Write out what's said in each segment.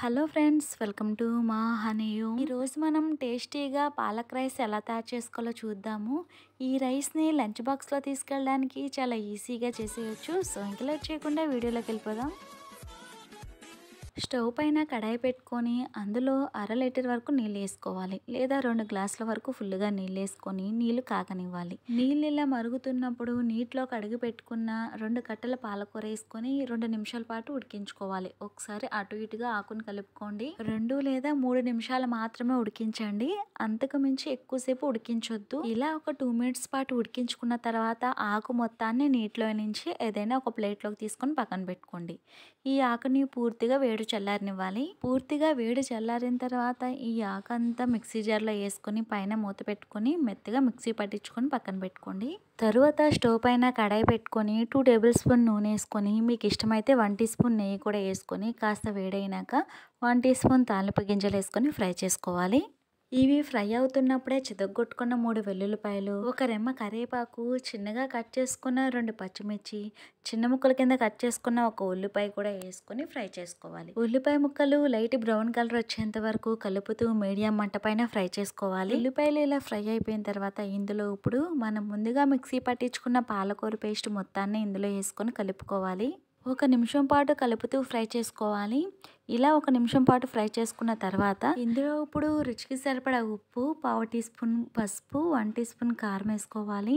Hello friends, welcome to మా హనీయు. ఈరోజు మనం టేస్టీగా పాలక్ రైస్ ఎలా తయారు చేసుకోవాలో చూద్దాము. ఈ రైస్ని లంచ్ బాక్స్లో తీసుకెళ్ళడానికి చాలా ఈజీగా చేసేయచ్చు. సో ఇంకా లేట్ చేయకుండా వీడియోలోకి వెళ్ళిపోదాం. స్టవ్ పైన కడాయి పెట్టుకొని అందులో 1/2 లీటర్ వరకు నీళ్ళు వేసుకోవాలి, లేదా 2 గ్లాసుల వరకు ఫుల్గా నీళ్ళు వేసుకొని నీళ్లు కాగనివ్వాలి. నీళ్ళు ఇలా మరుగుతున్నప్పుడు నీటిలో కడిగి పెట్టుకున్న 2 కట్టల పాలకూర వేసుకొని 2 నిమిషాల పాటు ఉడికించుకోవాలి. ఒకసారి అటు ఇటుగా ఆకుని కలుపుకోండి. 2 లేదా 3 నిమిషాలు మాత్రమే ఉడికించండి, అంతకు మించి ఎక్కువసేపు ఉడికించొద్దు. ఇలా ఒక 2 మినిట్స్ పాటు ఉడికించుకున్న తర్వాత ఆకు మొత్తాన్ని నీటిలో నుంచి ఏదైనా ఒక ప్లేట్లోకి తీసుకొని పక్కన పెట్టుకోండి. ఈ ఆకుని పూర్తిగా వేడి చల్లారనివ్వాలి. పూర్తిగా వేడి చల్లారిన తర్వాత ఈ ఆకంతా మిక్సీ జార్లో వేసుకొని పైన మూత పెట్టుకొని మెత్తగా మిక్సీ పట్టించుకొని పక్కన పెట్టుకోండి. తరువాత స్టవ్ పైన కడాయి పెట్టుకొని 2 టేబుల్ స్పూన్ నూనె వేసుకొని, మీకు ఇష్టమైతే 1 టీ స్పూన్ నెయ్యి కూడా వేసుకొని కాస్త వేడైనాక 1 టీ స్పూన్ తాలింపు గింజలు వేసుకొని ఫ్రై చేసుకోవాలి. ఇవి ఫ్రై అవుతున్నప్పుడే చితగ్గొట్టుకున్న 3 వెల్లుల్లిపాయలు, ఒక రెమ్మ కరివేపాకు, చిన్నగా కట్ చేసుకున్న 2 పచ్చిమిర్చి, చిన్న ముక్కల కింద కట్ చేసుకున్న ఒక ఉల్లిపాయ కూడా వేసుకొని ఫ్రై చేసుకోవాలి. ఉల్లిపాయ ముక్కలు లైట్ బ్రౌన్ కలర్ వచ్చేంత వరకు కలుపుతూ మీడియం మంట పైన ఫ్రై చేసుకోవాలి. ఉల్లిపాయలు ఇలా ఫ్రై అయిపోయిన తర్వాత ఇందులో ఇప్పుడు మనం ముందుగా మిక్సీ పట్టించుకున్న పాలకూర పేస్ట్ మొత్తాన్ని ఇందులో వేసుకొని కలుపుకోవాలి. 1 నిమిషం పాటు కలుపుతూ ఫ్రై చేసుకోవాలి. ఇలా 1 నిమిషం పాటు ఫ్రై చేసుకున్న తర్వాత ఇందులో ఇప్పుడు రుచికి సరిపడా ఉప్పు, 1/2 టీ స్పూన్ పసుపు, 1 టీ స్పూన్ కారం వేసుకోవాలి.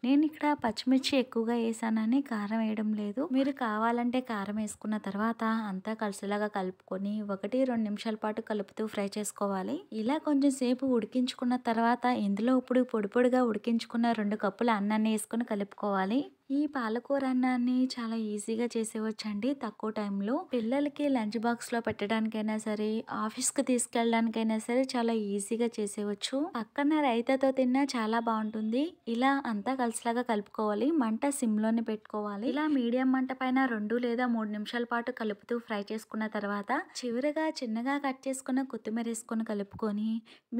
నేను ఇక్కడ పచ్చిమిర్చి ఎక్కువగా వేసానని కారం వేయడం లేదు. మీరు కావాలంటే కారం వేసుకున్న తర్వాత అంతా కలిసేలాగా కలుపుకొని 1-2 నిమిషాల పాటు కలుపుతూ ఫ్రై చేసుకోవాలి. ఇలా కొంచెం సేపు ఉడికించుకున్న తర్వాత ఇందులో ఇప్పుడు పొడి పొడిగా ఉడికించుకున్న 2 కప్పుల అన్నాన్ని వేసుకొని కలుపుకోవాలి. ఈ పాలకూర అన్నాన్ని చాలా ఈజీగా చేసేవచ్చండి, తక్కువ టైంలో. పిల్లలకి లంచ్ బాక్స్లో పెట్టడానికైనా సరే, ఆఫీస్కి తీసుకెళ్ళడానికైనా సరే చాలా ఈజీగా చేసేవచ్చు. పక్కన రైతాతో తిన్నా చాలా బాగుంటుంది. ఇలా అంతా కలిసిలాగా కలుపుకోవాలి. మంట సిమ్లోనే పెట్టుకోవాలి. ఇలా మీడియం మంట పైన 2 లేదా 3 నిమిషాల పాటు కలుపుతూ ఫ్రై చేసుకున్న తర్వాత చివరిగా చిన్నగా కట్ చేసుకున్న కొత్తిమీర వేసుకొని కలుపుకొని,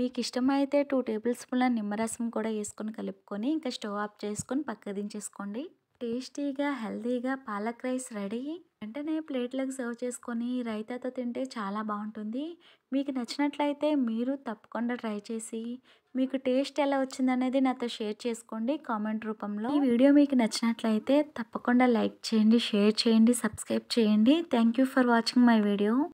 మీకు ఇష్టమైతే 2 టేబుల్ స్పూన్ల నిమ్మరసం కూడా వేసుకొని కలుపుకొని ఇంకా స్టవ్ ఆఫ్ చేసుకొని పక్క దించేసుకోండి. టేస్టీగా హెల్తీగా పాలక్ రైస్ రెడీ. వెంటనే ప్లేట్లకు సర్వ్ చేసుకొని రైతాతో తింటే చాలా బాగుంటుంది. మీకు నచ్చినట్లయితే మీరు తప్పకుండా ట్రై చేసి మీకు టేస్ట్ ఎలా వచ్చిందనేది నాతో షేర్ చేసుకోండి కామెంట్ రూపంలో. ఈ వీడియో మీకు నచ్చినట్లయితే తప్పకుండా లైక్ చేయండి, షేర్ చేయండి, సబ్స్క్రైబ్ చేయండి. Thank you for watching my video.